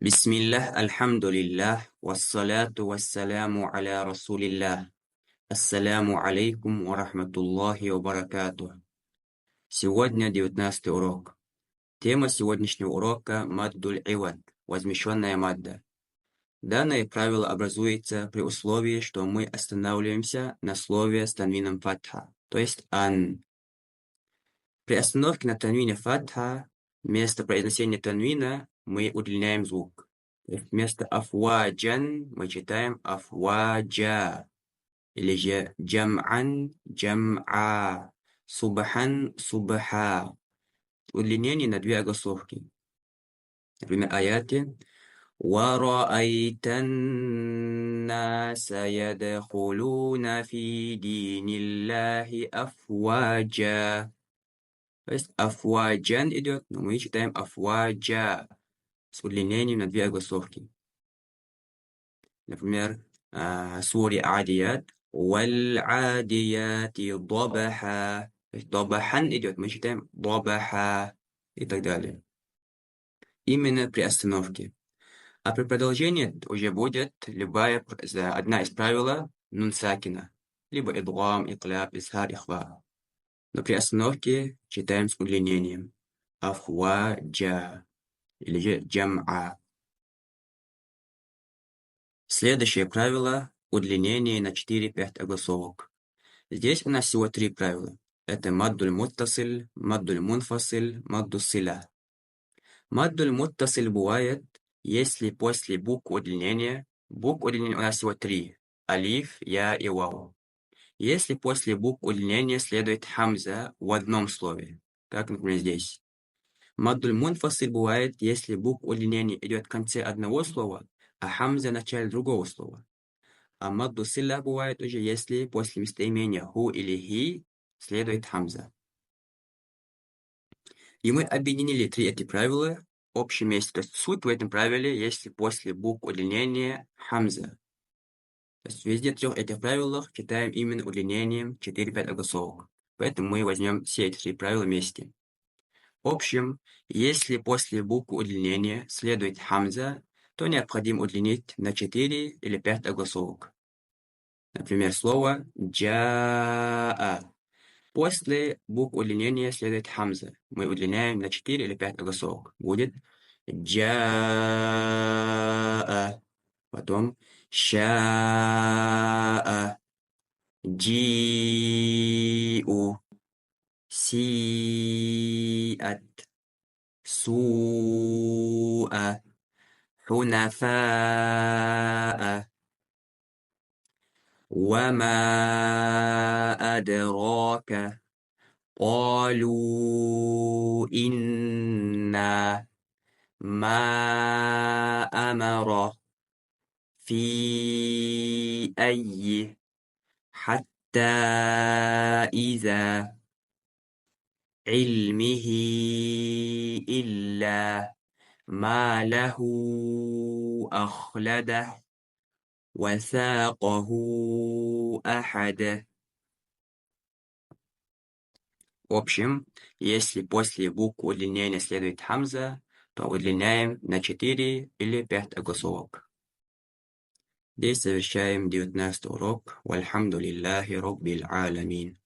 Бисмиллах, альхамдулиллах, вассаляту вассаляму аля расулиллах. Ассаляму алейкум ва рахматуллахи ва баракатух. Сегодня 19-й урок. Тема сегодняшнего урока – маддуль ивад, возмещенная мадда. Данное правило образуется при условии, что мы останавливаемся на слове с танвином фатха, то есть ан. При остановке на танвине фатха вместо произношения танвина мы удлиняем звук. То есть вместо афваджан мы читаем афваджа. Или же джам'ан джам'а. Субхан субха. Удлинение на две огласовки. Например, аяты وَرَأَيْتَ النَّاسَ يَدْخُلُونَ فِي دِينِ اللَّهِ أَفْوَاجًا. То есть афваджан идет, но мы читаем афваджа с удлинением на две огласовки. Например, суре Адият валь-адияти дабаха. То есть дабахан идет, мы читаем дабаха и так далее. Именно при остановке. А при продолжении уже будет одна из правил нун сакина, либо идлам, икляб, изхар, ихва. Но при остановке читаем с удлинением. Афваджа или же джам'а. Следующее правило – удлинение на 4-5 огласовок. Здесь у нас всего 3 правила. Это маддуль муттасиль, маддуль мунфасиль, маддуль силя. Маддуль муттасиль бывает, если после букв удлинения у нас всего 3 – алиф, я и вау. Если после букв удлинения следует хамза в одном слове, как, например, здесь. Маддуль мунфасиль бывает, если буква удлинения идет в конце одного слова, а хамза в начале другого слова. А маддуль силля бывает уже, если после местоимения ху или хи следует хамза. И мы объединили 3 эти правила в общем месте. То есть суть в этом правиле, если после букв удлинения хамза. То есть везде 3 этих правилах читаем именно удлинением 4-5 огласовок. Поэтому мы возьмем все эти 3 правила вместе. В общем, если после буквы удлинения следует хамза, то необходимо удлинить на 4 или 5 огласовок. Например, слово джаа. После буквы удлинения следует хамза. Мы удлиняем на 4 или 5 огласовок. Будет джаа. Потом шаа. Джиу. سيئت سوء حنفاء وما أدراك قالوا إنا ما أمر في أي حتى إذا علمه إلا ما له أخلده وثاقه أحد. В общем, если после буквы удлинения следует хамза, то удлиняем на 4 или 5 огласовок. Здесь завершаем 19 урок. Вальхамдулиллахи Раббил Аламин.